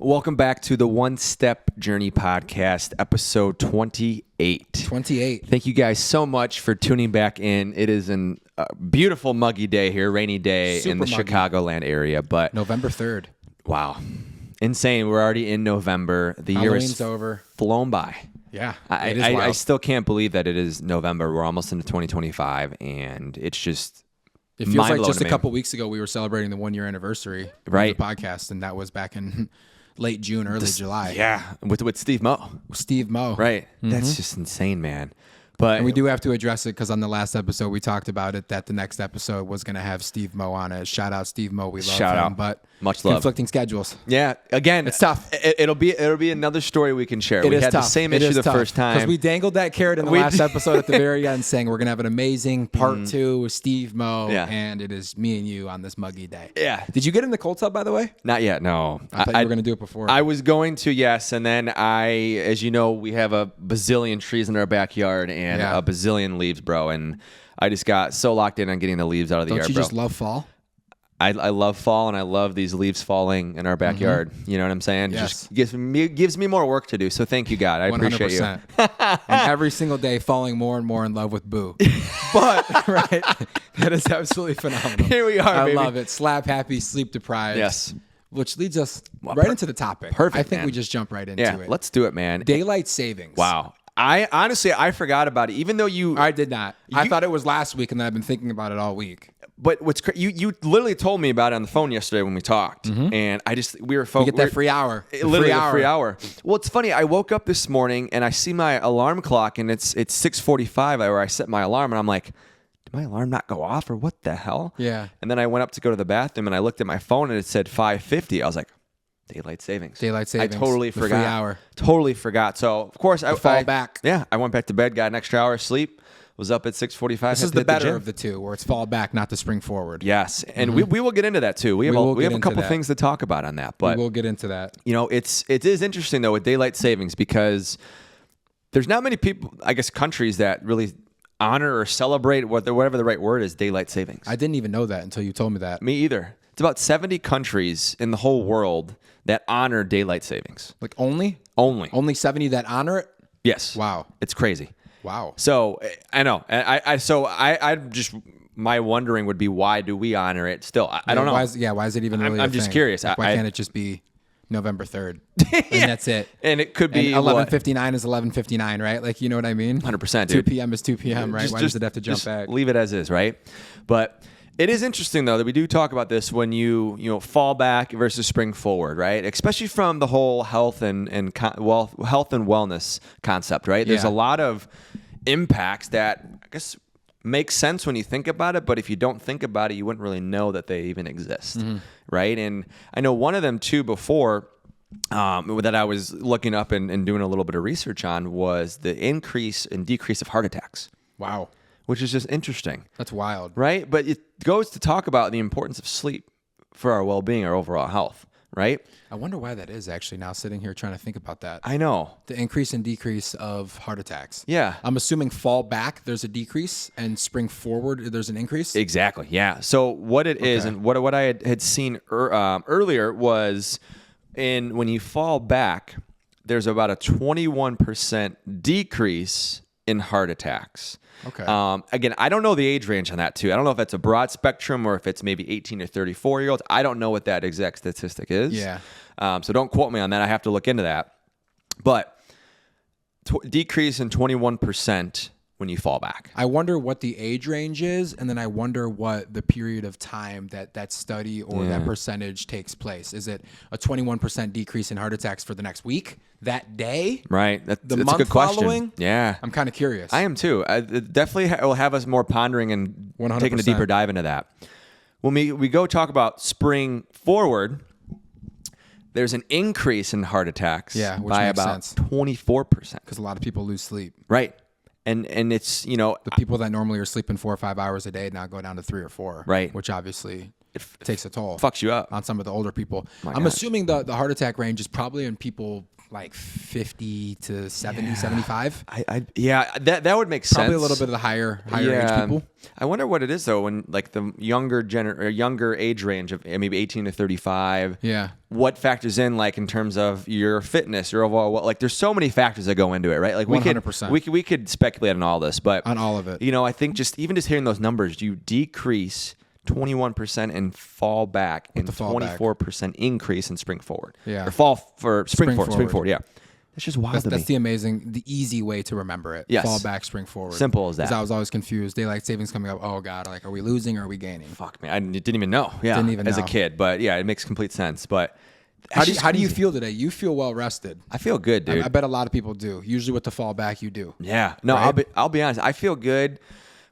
Welcome back to the One Step Journey podcast, episode 28. 28. Thank you guys so much for tuning back in. It is a beautiful muggy day here, rainy day in the Chicagoland area. But November 3rd. Wow. Insane. We're already in November. The year is over. Flown by. Yeah. I still can't believe that it is November. We're almost into 2025, and it's just it feels like just a couple weeks ago we were celebrating the 1 year anniversary of the podcast, and that was back in late June, early July. Yeah, with Steve Moe. Steve Moe. Right. Mm-hmm. That's just insane, man. But and we do have to address it because on the last episode we talked about it that the next episode was going to have Steve Moe on it. Shout out Steve Moe. We love him, but much love. Conflicting schedules. Yeah, again, it's tough. It'll be another story we can share. We had the same issue the first time because we dangled that carrot in the last episode at the very end, saying we're going to have an amazing part 2 with Steve Moe, and it is me and you on this muggy day. Yeah. Did you get in the cold tub, by the way? Not yet. No. I thought you were going to do it before. I was going to, yes, and then as you know, we have a bazillion trees in our backyard and a bazillion leaves, bro, and I just got so locked in on getting the leaves out of the air, bro. Don't you just love fall? I love fall, and I love these leaves falling in our backyard. Mm-hmm. You know what I'm saying? Yes. It just gives me more work to do. So thank you, God. I 100%. appreciate you. And every single day falling more and more in love with Boo. But, right, that is absolutely phenomenal. Here we are, baby. I love it. Slap happy, sleep deprived. Yes. Which leads us right into the topic. Perfect, I think man. we just jump right into it. Let's do it, man. Daylight savings. Wow. I honestly forgot about it, even though I did not. I thought it was last week, and I've been thinking about it all week. But what's you literally told me about it on the phone yesterday when we talked, and we were focused. We get that free hour. Literally a free hour. Well, it's funny. I woke up this morning and I see my alarm clock, and it's 6:45 where I set my alarm, and I'm like, did my alarm not go off or what the hell? Yeah. And then I went up to go to the bathroom, and I looked at my phone, and it said 5:50. I was like, daylight savings. Daylight savings. I totally the forgot. Free hour. Totally forgot. So of course I fall back. Yeah, I went back to bed, got an extra hour of sleep. Was up at 6:45. This is the better of the two, where it's fall back, not the spring forward. Yes, and we will get into that too. We have a couple things to talk about on that, but we will get into that. You know, it is interesting though with daylight savings because there's not many people, I guess, countries that really honor or celebrate whatever the right word is, daylight savings. I didn't even know that until you told me that. Me either. It's about 70 countries in the whole world that honor daylight savings. Like only 70 that honor it. Yes. Wow, it's crazy. Wow. So I know. I just my wondering would be, why do we honor it still? I don't know. Why is it even really I'm just curious. Like, why can't it just be November 3rd? And that's it. And it could be 11:59 is 11:59, right? Like, you know what I mean? 100%, 2 p.m. is 2 p.m., right? Why does it have to jump back? Leave it as is, right? But it is interesting, though, that we do talk about this when you fall back versus spring forward, right? Especially from the whole health and wellness concept, right? There's a lot of impacts that I guess make sense when you think about it, but if you don't think about it, you wouldn't really know that they even exist, right? And I know one of them too before that I was looking up and doing a little bit of research on was the increase and decrease of heart attacks. Wow. Which is just interesting. That's wild. Right? But it goes to talk about the importance of sleep for our well-being, our overall health, right? I wonder why that is, actually, now sitting here trying to think about that. I know. The increase and decrease of heart attacks. Yeah. I'm assuming fall back, there's a decrease, and spring forward, there's an increase? Exactly, yeah. So what it is, and what I had seen earlier was when you fall back, there's about a 21% decrease in heart attacks. Okay. Again, I don't know the age range on that too. I don't know if it's a broad spectrum or if it's maybe 18 to 34-year-olds. I don't know what that exact statistic is. Yeah. So don't quote me on that. I have to look into that. But decrease in 21% when you fall back. I wonder what the age range is, and then I wonder what the period of time that study or that percentage takes place. Is it a 21% decrease in heart attacks for the next week, that day? Right. That's month a good question. Following? Yeah. I'm kind of curious. I am too. It definitely will have us more pondering and 100%. taking a deeper dive into that. When we go talk about spring forward, there's an increase in heart attacks by about 24%. Because a lot of people lose sleep. Right. And it's, the people that normally are sleeping 4 or 5 hours a day now go down to 3 or 4. Right. Which obviously takes a toll. Fucks you up. On some of the older people. I'm assuming the heart attack range is probably in people like 50 to 70, 75. Yeah, that would make sense. Probably a little bit of the higher age people. I wonder what it is though when like the younger age range of maybe 18 to 35. Yeah. What factors in like in terms of your fitness, your overall like there's so many factors that go into it, right? Like 100%. we could speculate on all this, but on all of it. You know, I think just hearing those numbers, you decrease 21% and fall back and 24% increase in spring forward. Yeah. Or spring forward. Yeah. It's just wild to me. That's the easy way to remember it. Yes. Fall back, spring forward. Simple as that. Because I was always confused. Daylight savings coming up. Oh God, like are we losing or are we gaining? Fuck man, I didn't even know. Yeah. Didn't even as know. a kid, but yeah, it makes complete sense. But how do you feel today? You feel well rested. I feel good, dude. I bet a lot of people do. Usually with the fall back, you do. Yeah. No, right? I'll be honest. I feel good.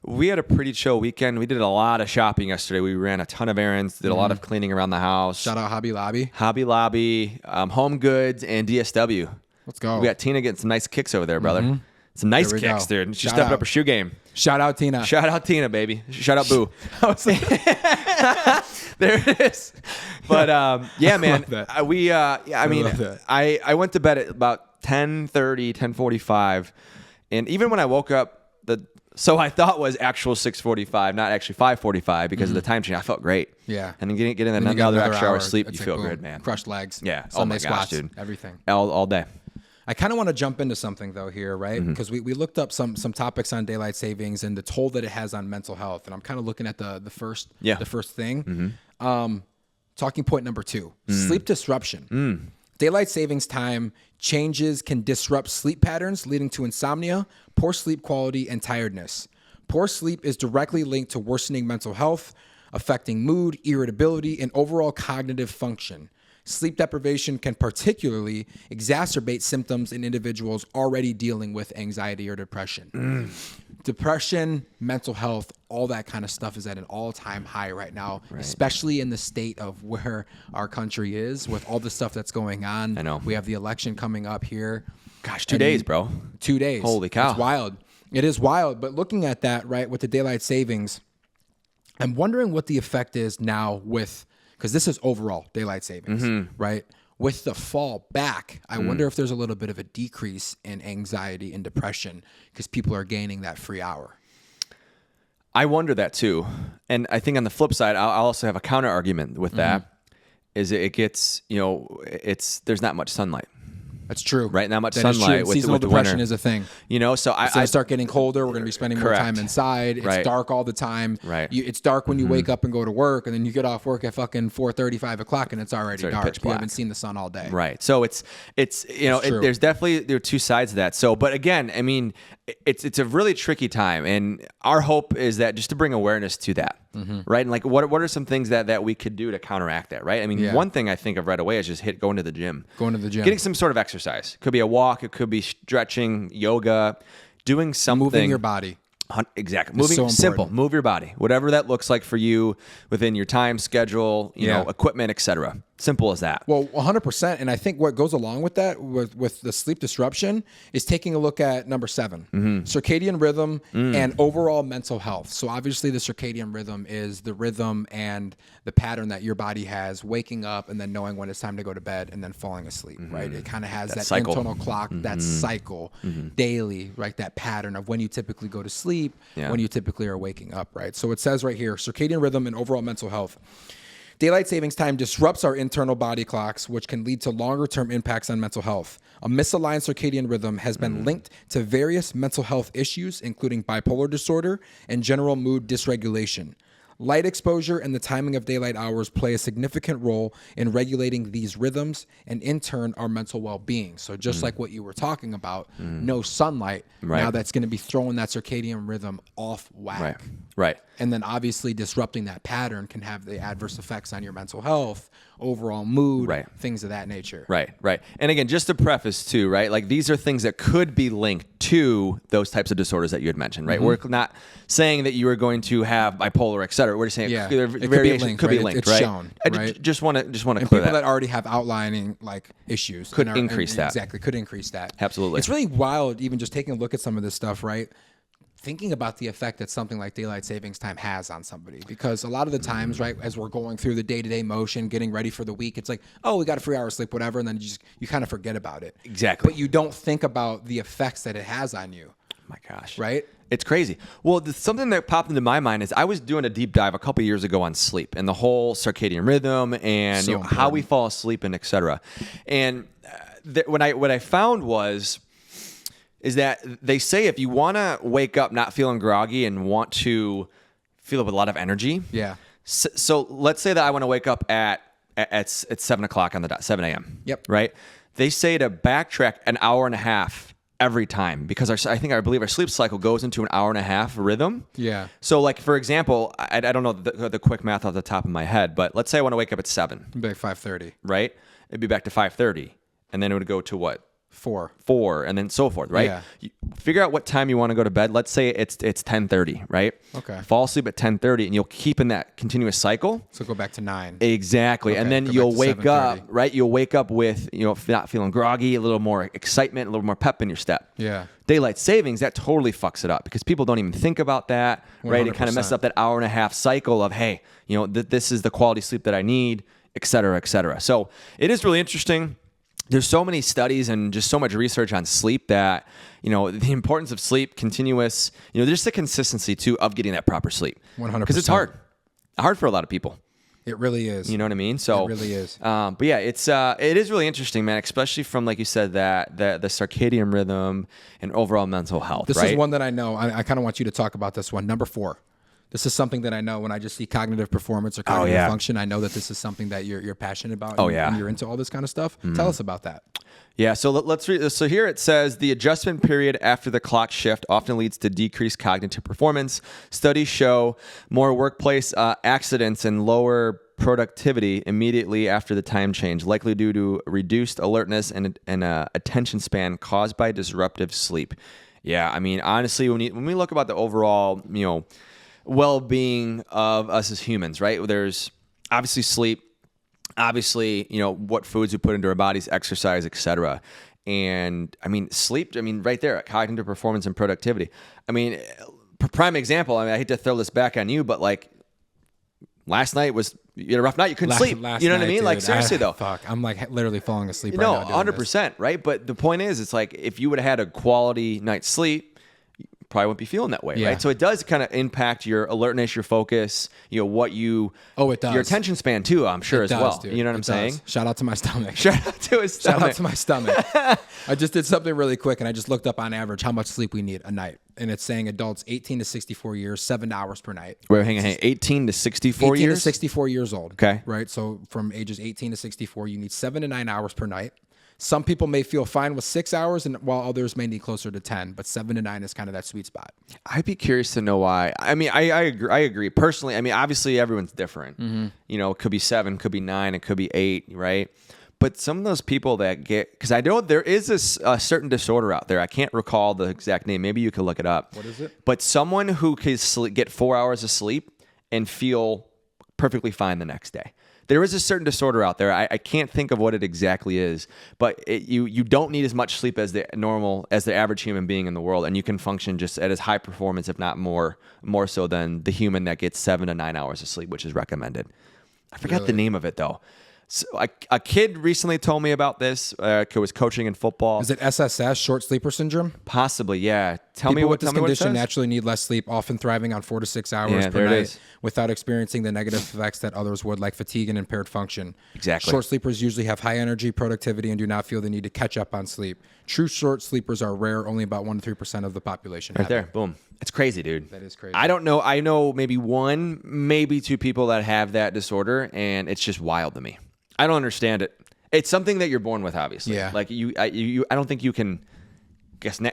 We had a pretty chill weekend. We did a lot of shopping yesterday. We ran a ton of errands, did a lot of cleaning around the house. Shout out Hobby Lobby. Hobby Lobby, Home Goods, and DSW. Let's go. We got Tina getting some nice kicks over there, brother. Some nice kicks, dude. She stepped up her shoe game. Shout out Tina. Shout out Tina, baby. Shout out Boo. There it is. But yeah, man. I went to bed at about 10:30, 10:45, and even when I woke up, so I thought was actual 6:45, not actually 5:45 because of the time change. I felt great. Yeah. And then getting another extra hour of sleep, you feel good, man. Crushed legs. Yeah. Sunday Gosh, squats, dude. everything. All day. I kind of want to jump into something though here, right? Because we looked up some topics on daylight savings and the toll that it has on mental health, and I'm kind of looking at the first thing. Talking point number 2: sleep disruption. Daylight savings time changes can disrupt sleep patterns, leading to insomnia, poor sleep quality, and tiredness. Poor sleep is directly linked to worsening mental health, affecting mood, irritability, and overall cognitive function. Sleep deprivation can particularly exacerbate symptoms in individuals already dealing with anxiety or depression. Depression, mental health, all that kind of stuff is at an all-time high right now, especially in the state of where our country is with all the stuff that's going on. I know. We have the election coming up here. Gosh, 2 days, bro. 2 days. Holy cow. It's wild. It is wild. But looking at that, right, with the daylight savings, I'm wondering what the effect is now because this is overall daylight savings, right? With the fall back, I wonder if there's a little bit of a decrease in anxiety and depression because people are gaining that free hour. I wonder that too. And I think on the flip side, I'll also have a counter argument with that is it gets, there's not much sunlight. That's true. Right? Not much That sunlight is true. with Seasonal the depression winter. is a thing. So I start getting colder. We're going to be spending more time inside. It's dark all the time. Right. It's dark when you wake up and go to work, and then you get off work at fucking 4:30, 5 o'clock, and it's already dark. pitch You black. haven't seen the sun all day. Right. So it's there's definitely there are two sides to that. So, but again, I mean, it's a really tricky time, and our hope is that just to bring awareness to that, right? And like, what are some things that we could do to counteract that, right? I mean, one thing I think of right away is just going to the gym. Getting some sort of exercise. Could be a walk. It could be stretching, yoga, doing something. Moving your body. Exactly. Moving simple. Move your body. Whatever that looks like for you within your time schedule, you know, equipment, etc. Simple as that. Well, 100%. And I think what goes along with that, with the sleep disruption, is taking a look at number 7, circadian rhythm and overall mental health. So obviously the circadian rhythm is the rhythm and the pattern that your body has, waking up and then knowing when it's time to go to bed and then falling asleep, right? It kind of has that cycle. internal clock, that cycle daily, right? That pattern of when you typically go to sleep, when you typically are waking up, right? So it says right here, circadian rhythm and overall mental health. Daylight savings time disrupts our internal body clocks, which can lead to longer-term impacts on mental health. A misaligned circadian rhythm has been linked to various mental health issues, including bipolar disorder and general mood dysregulation. Light exposure and the timing of daylight hours play a significant role in regulating these rhythms and, in turn, our mental well-being. So just like what you were talking about, no sunlight, now that's going to be throwing that circadian rhythm off whack. Right. And then obviously disrupting that pattern can have the adverse effects on your mental health, overall mood, things of that nature. Right. And again, just to preface too, right? Like these are things that could be linked to those types of disorders that you had mentioned, right? We're not saying that you are going to have bipolar, et cetera. We're just saying variation could be linked, it's right? shown, right? Just want to clear people that. that already have outlining like issues Could increase that. Exactly, could increase that. Absolutely. It's really wild even just taking a look at some of this stuff, right? thinking about the effect that something like daylight savings time has on somebody, because a lot of the times, right, as we're going through the day-to-day motion, getting ready for the week, it's like, oh, we got a 3 hour sleep, whatever, and then you kind of forget about it. Exactly. But you don't think about the effects that it has on you. Oh my gosh. Right? It's crazy. Well, something that popped into my mind is I was doing a deep dive a couple years ago on sleep and the whole circadian rhythm and how we fall asleep and et cetera. And what I found is that they say if you want to wake up not feeling groggy and want to feel with a lot of energy. Yeah. So let's say that I want to wake up at 7 o'clock on the dot, 7 a.m. Yep. Right. They say to backtrack an hour and a half every time, because I believe our sleep cycle goes into an hour and a half rhythm. Yeah. So like, for example, I don't know the quick math off the top of my head, but let's say I want to wake up at 7. It'd be like 5:30. Right. It'd be back to 5:30. And then it would go to what? 4, and then so forth, right? Yeah. You figure out what time you want to go to bed. Let's say it's 10:30, right? Okay. Fall asleep at 10:30, and you'll keep in that continuous cycle. So go back to 9. Exactly, Okay, and then go you'll back to wake up, 7:30. right? You'll wake up with not feeling groggy, a little more excitement, a little more pep in your step. Yeah. Daylight savings, that totally fucks it up because people don't even think about that, right? It kind of messes up that hour and a half cycle of, hey, this is the quality sleep that I need, et cetera, et cetera. So it is really interesting. There's so many studies and just so much research on sleep that, the importance of sleep, continuous, just the consistency too of getting that proper sleep. 100%. Because it's hard for a lot of people. It really is. You know what I mean? So it really is. But yeah, it is really interesting, man, especially from, like you said, that the circadian rhythm and overall mental health. This right? is one that I know. I kind of want you to talk about this one. Number 4. This is something that I know when I just see cognitive performance or cognitive function. I know that this is something that you're passionate about. And you're into all this kind of stuff. Mm-hmm. Tell us about that. Yeah. So let's read. So here it says the adjustment period after the clock shift often leads to decreased cognitive performance. Studies show more workplace accidents and lower productivity immediately after the time change, likely due to reduced alertness and attention span caused by disruptive sleep. Yeah. I mean, honestly, when we look about the overall, well-being of us as humans, right? There's obviously sleep, obviously, what foods we put into our bodies, exercise, etc. And I mean, sleep, right there, cognitive performance and productivity. I mean, prime example, I hate to throw this back on you, but like last night you had a rough night, you couldn't sleep. You know what I mean? Dude, like seriously though. Fuck, I'm like literally falling asleep right now. 100%, right? But the point is, it's like if you would have had a quality night's sleep, probably wouldn't be feeling that way, right? So it does kind of impact your alertness, your focus, what you... Oh, it does. Your attention span too, I'm sure, as well. Dude. You know what I'm saying? Shout out to my stomach. Shout out to his stomach. Shout out to my stomach. I just did something really quick, and I just looked up on average how much sleep we need a night. And it's saying adults 18 to 64 years, 7 hours per night. Wait, hang on. 18 to 64 years? 18 to 64 years old. Okay. Right? So from ages 18 to 64, you need 7 to 9 hours per night. Some people may feel fine with 6 hours, and while others may need closer to 10, but 7 to 9 is kind of that sweet spot. I'd be curious to know why. I mean, I agree. Personally, I mean, obviously everyone's different. Mm-hmm. It could be 7, could be 9, it could be 8, right? But some of those people that because I know there is a certain disorder out there. I can't recall the exact name. Maybe you could look it up. What is it? But someone who can get 4 hours of sleep and feel perfectly fine the next day. There is a certain disorder out there. I can't think of what it exactly is, but you don't need as much sleep as the average human being in the world, and you can function just at as high performance, if not more so than the human that gets 7 to 9 hours of sleep, which is recommended. I forgot the name of it though. So a kid recently told me about this. Who was coaching in football. Is it SSS, short sleeper syndrome? Possibly, yeah. Tell People me what with this condition naturally need less sleep, often thriving on 4 to 6 hours per night without experiencing the negative effects that others would, like fatigue and impaired function. Exactly. Short sleepers usually have high energy, productivity, and do not feel the need to catch up on sleep. True short sleepers are rare. Only about 1 to 3% of the population have there. it. Boom. It's crazy, dude. That is crazy. I don't know. I know maybe 1, maybe 2 people that have that disorder, and it's just wild to me. I don't understand it. It's something that you're born with, obviously. Yeah. Like I don't think you can,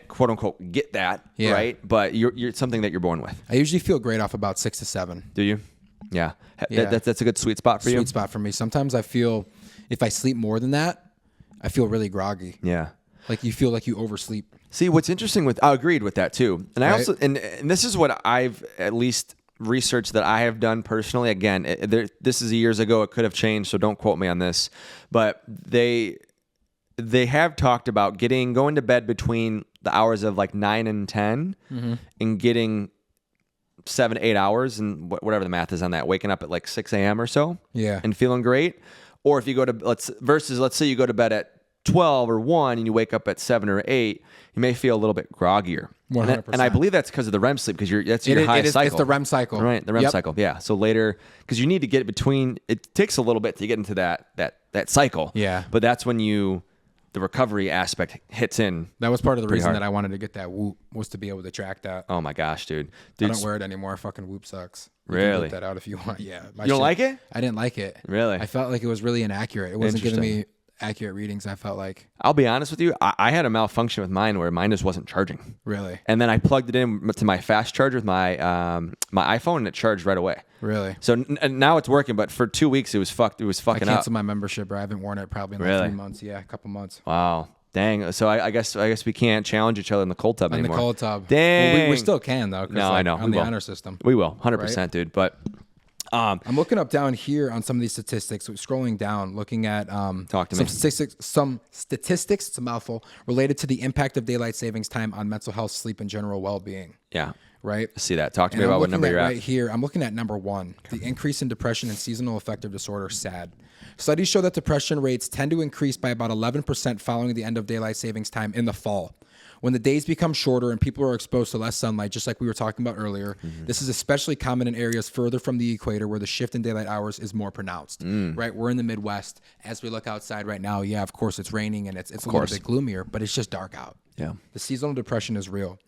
quote unquote, get that, right? But you're something that you're born with. I usually feel great off about 6 to 7. Do you? Yeah. That's a good sweet spot for you. Sweet spot for me. Sometimes I feel if I sleep more than that, I feel really groggy. Yeah. Like you feel like you oversleep. See, what's interesting I agreed with that too, and I also and this is what I've at least research that I have done personally. Again, this is years ago. It could have changed, so don't quote me on this. But they have talked about going to bed between the hours of like 9 and 10 and getting 7 to 8 hours and whatever the math is on that, waking up at like 6 a.m. or so and feeling great. Or if you go to, let's say you go to bed at 12 or 1 and you wake up at 7 or 8, you may feel a little bit groggier. 100%. And I believe that's because of the REM sleep, because that's your highest cycle. It's the REM cycle. Right, the REM cycle. Yeah. So later, because you need to get between, it takes a little bit to get into that cycle. Yeah. But that's when the recovery aspect hits in. That was part of the reason that I wanted to get that Whoop, was to be able to track that. Oh my gosh, dude. I don't wear it anymore. Fucking Whoop sucks. You really? can whip that out if you want. Yeah. You don't like it? I didn't like it. Really? I felt like it was really inaccurate. It wasn't giving me accurate readings. I felt like. I'll be honest with you. I had a malfunction with mine where mine just wasn't charging. Really? And then I plugged it in to my fast charger with my iPhone, and it charged right away. Really? So now it's working, but for 2 weeks it was fucking up. I canceled my membership, bro. I haven't worn it probably in like 3 months. Yeah, a couple months. Wow. Dang. So I guess we can't challenge each other in the cold tub anymore. In the cold tub. Dang. Well, we still can though. No, I know. On the honor system. We will. 100%, dude. But I'm looking up down here on some of these statistics. So scrolling down, looking at Talk to me. Some statistics. It's a mouthful, related to the impact of daylight savings time on mental health, sleep, and general well-being. Yeah. Right. I see that. Talk to me about what number you're at. Right here, I'm looking at number 1, the increase in depression and seasonal affective disorder, SAD. Studies show that depression rates tend to increase by about 11% following the end of daylight savings time in the fall. When the days become shorter and people are exposed to less sunlight, just like we were talking about earlier, this is especially common in areas further from the equator where the shift in daylight hours is more pronounced, right? We're in the Midwest. As we look outside right now, yeah, of course it's raining and it's a little bit gloomier, but it's just dark out. Yeah. The seasonal depression is real.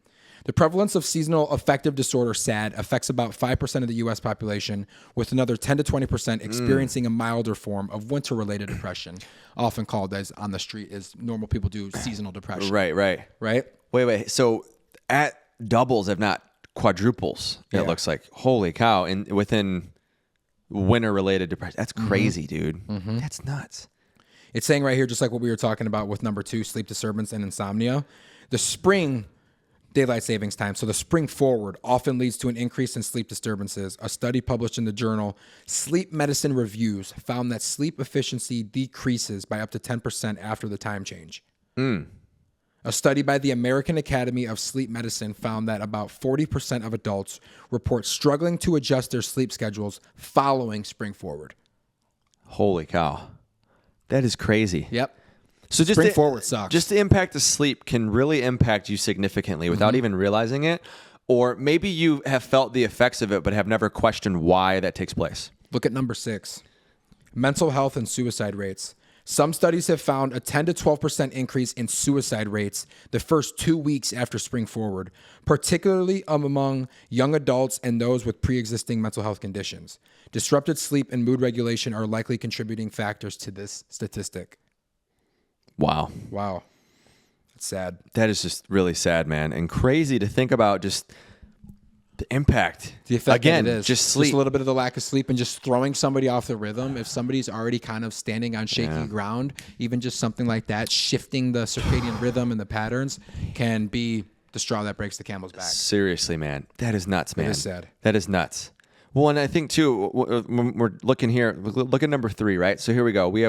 The prevalence of seasonal affective disorder, SAD, affects about 5% of the U.S. population, with another 10 to 20% experiencing a milder form of winter-related depression, often called, as on the street, as normal people do, seasonal depression. Right. Wait. So at doubles, if not quadruples, it looks like. Holy cow. And within winter-related depression. That's crazy, dude. That's nuts. It's saying right here, just like what we were talking about with number 2, sleep disturbance and insomnia, the spring daylight savings time, so the spring forward, often leads to an increase in sleep disturbances. A study published in the journal Sleep Medicine Reviews found that sleep efficiency decreases by up to 10% after the time change. A study by the American Academy of Sleep Medicine found that about 40% of adults report struggling to adjust their sleep schedules following spring forward. Holy cow. That is crazy. Yep. So spring forward sucks. Just the impact of sleep can really impact you significantly without even realizing it. Or maybe you have felt the effects of it, but have never questioned why that takes place. Look at number 6, mental health and suicide rates. Some studies have found a 10 to 12% increase in suicide rates the first 2 weeks after spring forward, particularly among young adults and those with pre-existing mental health conditions. Disrupted sleep and mood regulation are likely contributing factors to this statistic. Wow. It's sad. That is just really sad, man. And crazy to think about just the impact. The effect again, it is. Just sleep. Just a little bit of the lack of sleep and just throwing somebody off the rhythm. If somebody's already kind of standing on shaky ground, even just something like that, shifting the circadian rhythm and the patterns can be the straw that breaks the camel's back. Seriously, man. That is nuts, man. It is sad. That is nuts. Well, and I think too, when we're looking here, look at number 3, right? So here we go. We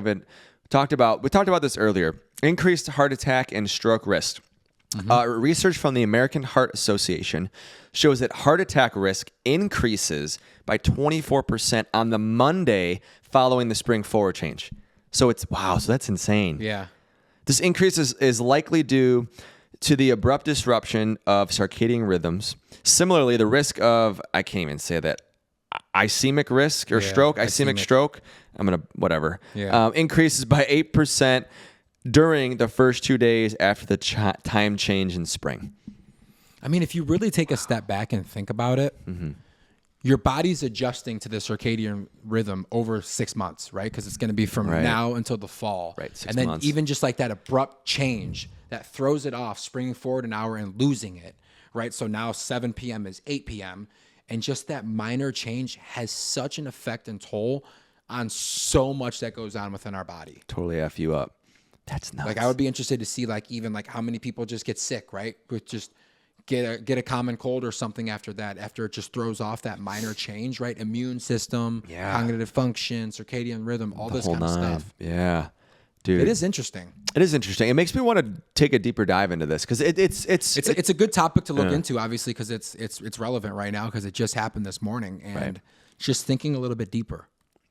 talked about this earlier. Increased heart attack and stroke risk. Research from the American Heart Association shows that heart attack risk increases by 24% on the Monday following the spring forward change. So so that's insane. Yeah. This increase is likely due to the abrupt disruption of circadian rhythms. Similarly, the risk of, I can't even say that, ischemic risk or stroke, ischemic stroke, increases by 8% during the first 2 days after the time change in spring. I mean, if you really take a step back and think about it, your body's adjusting to the circadian rhythm over 6 months, right? Because it's going to be from now until the fall. Right, 6 and then months. Even just like that abrupt change that throws it off, springing forward an hour and losing it, right? So now 7 p.m. is 8 p.m., and just that minor change has such an effect and toll on so much that goes on within our body. Totally F you up. That's nuts. Like, I would be interested to see even how many people just get sick, right? With just get a common cold or something after that, after it just throws off that minor change, right? Immune system, cognitive function, circadian rhythm, all this kind of stuff. Yeah. Dude. It is interesting. It is interesting. It makes me want to take a deeper dive into this because it's a good topic to look into, obviously, because it's relevant right now because it just happened this morning, and just thinking a little bit deeper.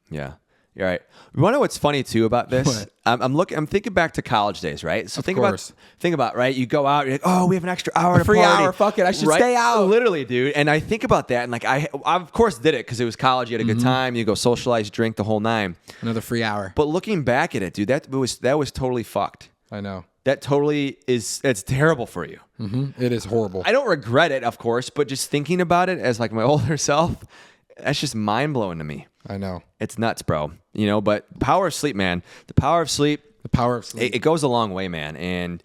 Yeah. You're right. You want to know what's funny too about this? I'm thinking back to college days, right? So think about, right? You go out, you're like, oh, we have an extra hour, free hour, fuck it, I should stay out. Literally, dude. And I think about that, and like I of course did it because it was college. You had a good time. You go socialize, drink the whole nine. Another free hour. But looking back at it, dude, that was totally fucked. I know. That totally is. It's terrible for you. It is horrible. I don't regret it, of course, but just thinking about it as like my older self, that's just mind blowing to me. I know. It's nuts, bro. You know, but power of sleep, man. The power of sleep. It goes a long way, man. And,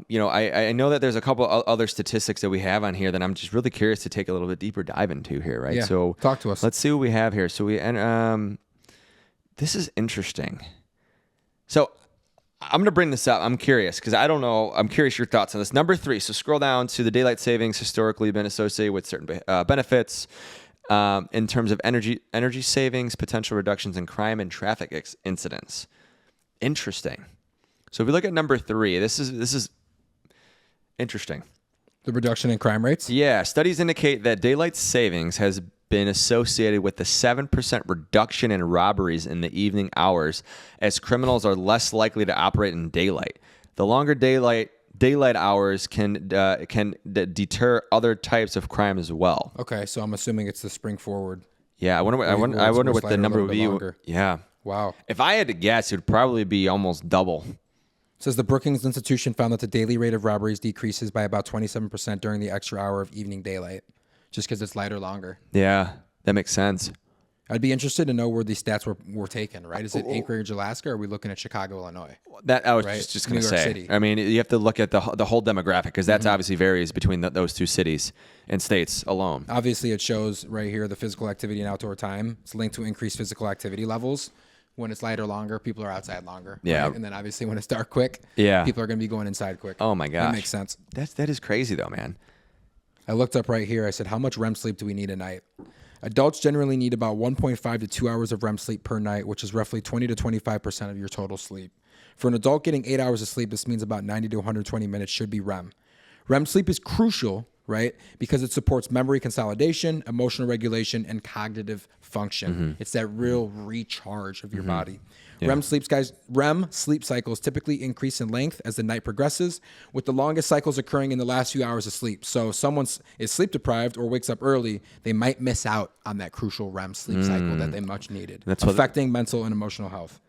you know, I know that there's a couple other statistics that we have on here that I'm just really curious to take a little bit deeper dive into here, right? Yeah, so talk to us. Let's see what we have here. So this is interesting. So I'm going to bring this up. I'm curious because I don't know. I'm curious your thoughts on this. Number 3. So scroll down to the daylight savings historically been associated with certain benefits. In terms of energy savings, potential reductions in crime and traffic incidents. Interesting. So if we look at number 3, this is interesting. The reduction in crime rates? Yeah. Studies indicate that daylight savings has been associated with the 7% reduction in robberies in the evening hours as criminals are less likely to operate in daylight. The longer daylight hours can deter other types of crime as well. Okay, so I'm assuming it's the spring forward. Yeah, I wonder what the number would be. Yeah. Wow. If I had to guess, it would probably be almost double. It says the Brookings Institution found that the daily rate of robberies decreases by about 27% during the extra hour of evening daylight, just because it's lighter longer. Yeah, that makes sense. I'd be interested to know where these stats were taken, right? Is it Anchorage, Alaska, or are we looking at Chicago, Illinois? That I was just going to say. City. I mean, you have to look at the whole demographic because that's obviously varies between those two cities and states alone. Obviously, it shows right here the physical activity and outdoor time. It's linked to increased physical activity levels. When it's lighter longer, people are outside longer. Yeah. Right? And then obviously when it's dark quick, people are going to be going inside quick. Oh, my gosh. That makes sense. That is crazy, though, man. I looked up right here. I said, how much REM sleep do we need a night? Adults generally need about 1.5 to 2 hours of REM sleep per night, which is roughly 20 to 25% of your total sleep. For an adult getting 8 hours of sleep, this means about 90 to 120 minutes should be REM. REM sleep is crucial, right? Because it supports memory consolidation, emotional regulation, and cognitive function. It's that real recharge of your body. Yeah. REM sleep cycles typically increase in length as the night progresses, with the longest cycles occurring in the last few hours of sleep. So if someone is sleep deprived or wakes up early, they might miss out on that crucial REM sleep cycle that they much needed, affecting mental and emotional health.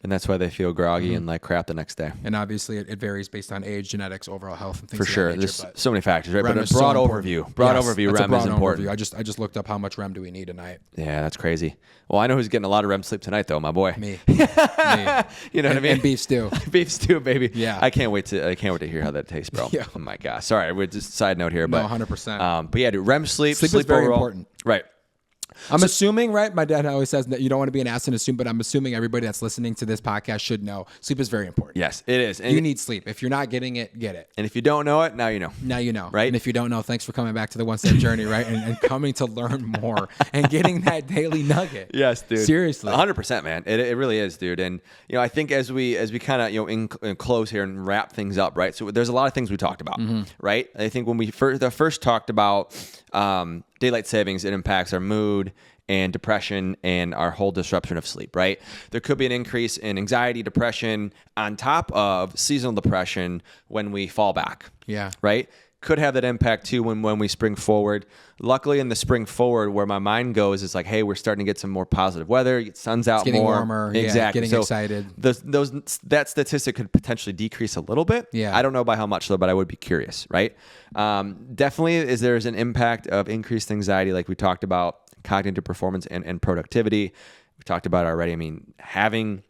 And that's why they feel groggy and like crap the next day. And obviously, it varies based on age, genetics, overall health, and things for sure. Of that nature, there's so many factors, right? REM but a broad overview. REM is important. I just looked up how much REM do we need a night. Yeah, that's crazy. Well, I know who's getting a lot of REM sleep tonight, though. My boy. Me. You know what I mean? And beef stew. Beef stew, baby. Yeah. I can't wait to hear how that tastes, bro. Yeah. Oh my gosh. Sorry, we're just side note here, but 100%. But yeah, dude, REM sleep. Sleep is very important. Right. I'm assuming, right? My dad always says that you don't want to be an ass and assume, but I'm assuming everybody that's listening to this podcast should know sleep is very important. Yes, it is. And you need sleep. If you're not getting it, get it. And if you don't know it, now you know. Now you know. Right? And if you don't know, thanks for coming back to the One Step Journey, right? And coming to learn more and getting that daily nugget. Yes, dude. Seriously. 100%, man. It really is, dude. And, I think as we kind of, in close here and wrap things up, right? So there's a lot of things we talked about, right? I think when we first talked about daylight savings, it impacts our mood and depression and our whole disruption of sleep, right? There could be an increase in anxiety, depression on top of seasonal depression when we fall back. Yeah. Right? Could have that impact too when we spring forward. Luckily in the spring forward, where my mind goes is like, hey, we're starting to get some more positive weather. Sun's out more. It's getting warmer. Exactly. Getting excited. That statistic could potentially decrease a little bit. Yeah. I don't know by how much though, but I would be curious, right? Definitely there's an impact of increased anxiety like we talked about, cognitive performance and productivity. We talked about it already. I mean, having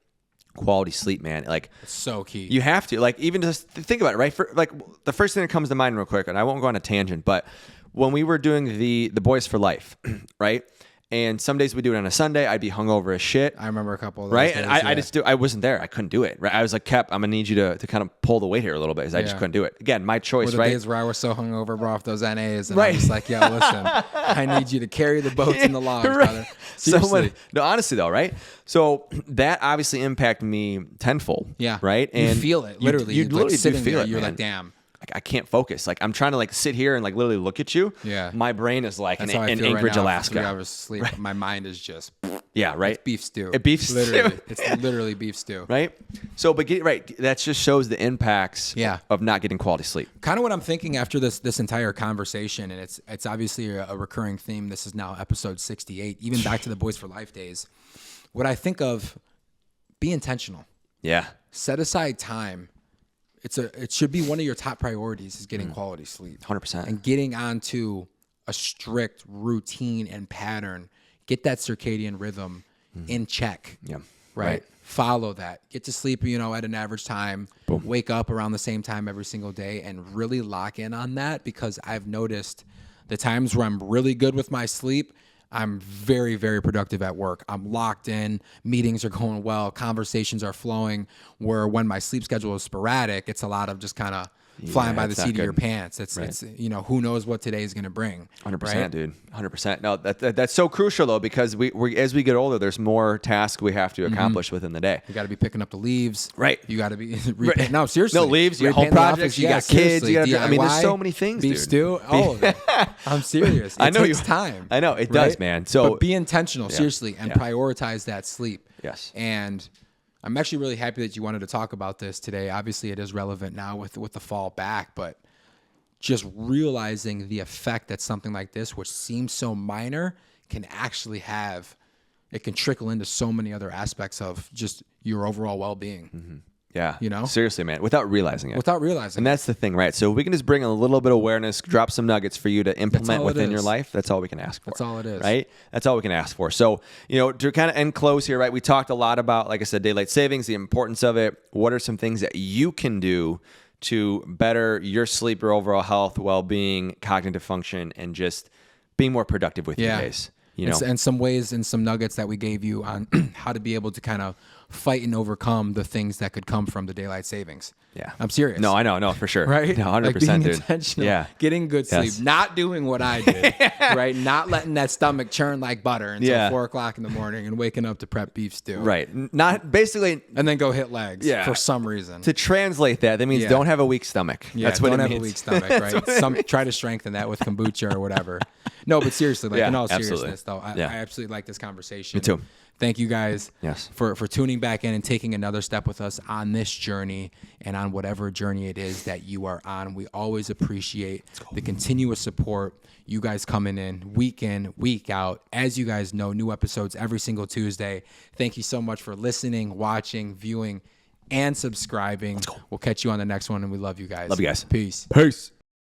quality sleep, man, like it's so key. You have to, like, even just think about it, right? For like the first thing that comes to mind real quick, and I won't go on a tangent, but when we were doing the Boys for Life, right? And some days we do it on a Sunday. I'd be hungover as shit. I remember a couple of those right? days, And I wasn't there. I couldn't do it. Right? I was like, Kep, I'm gonna need you to kind of pull the weight here a little bit, because I just couldn't do it. Again, my choice, the right? days where I was so hungover, bro, off those NAs, and I'm just like, yo, listen, I need you to carry the boats and the logs, brother. Seriously. No, honestly though, right? So that obviously impacted me tenfold. Yeah. Right? And you feel it, literally. You literally like sitting do feel there, it, you're man. like, damn. Like, I can't focus. Like, I'm trying to like sit here and like literally look at you. Yeah. My brain is like in That's how I feel Anchorage, right now, Alaska. 3 hours of sleep. Right. My mind is just yeah, right. It's beef stew. Beef stew. Literally. It's literally beef stew. Right. So, but that just shows the impacts of not getting quality sleep. Kind of what I'm thinking after this entire conversation, and it's obviously a recurring theme. This is now episode 68, even back to the Boys for Life days. What I think of, be intentional. Yeah. Set aside time. It should be one of your top priorities is getting quality sleep. 100%. And getting onto a strict routine and pattern. Get that circadian rhythm in check. Yeah. Right? Follow that. Get to sleep, at an average time. Boom. Wake up around the same time every single day and really lock in on that, because I've noticed the times where I'm really good with my sleep, I'm very, very productive at work. I'm locked in. Meetings are going well. Conversations are flowing. Where when my sleep schedule is sporadic, it's a lot of just kind of flying by the seat of your pants. It's who knows what today is going to bring. 100%, right? dude. 100%. No, that's so crucial though, because we as we get older, there's more tasks we have to accomplish within the day. You got to be picking up the leaves. Right. You got to be no, seriously. No leaves. You got home projects. You got kids. You got. There's so many things. Beef dude. stew. All of it. I'm serious. It takes time. I know it does, man. So but be intentional, seriously, and prioritize that sleep. Yes. And I'm actually really happy that you wanted to talk about this today. Obviously, it is relevant now with the fall back, but just realizing the effect that something like this, which seems so minor, can actually have. It can trickle into so many other aspects of just your overall well-being. Mm-hmm. Yeah. Seriously, man, without realizing it. And that's the thing, right? So we can just bring a little bit of awareness, drop some nuggets for you to implement within your life. That's all we can ask for. That's all it is. Right? That's all we can ask for. So, to kind of end close here, right? We talked a lot about, like I said, daylight savings, the importance of it. What are some things that you can do to better your sleep, your overall health, well-being, cognitive function, and just being more productive with your days? And some ways and some nuggets that we gave you on how to be able to kind of fight and overcome the things that could come from the daylight savings. Yeah. I'm serious. No, I know. No, for sure. Right? No, 100%, like being dude. intentional. Yeah. Getting good sleep. Yes. Not doing what I did. Right? Not letting that stomach churn like butter until 4 o'clock in the morning and waking up to prep beef stew. Right. Not basically. And then go hit legs for some reason. To translate that means don't have a weak stomach. Yeah, that's what don't it have means. a weak stomach, right? Try to strengthen that with kombucha or whatever. No, but seriously, in all seriousness, though, I absolutely like this conversation. Me too. Thank you guys for tuning back in and taking another step with us on this journey and on whatever journey it is that you are on. We always appreciate the continuous support. You guys coming in, week out. As you guys know, new episodes every single Tuesday. Thank you so much for listening, watching, viewing, and subscribing. We'll catch you on the next one, and we love you guys. Love you guys. Peace. Peace.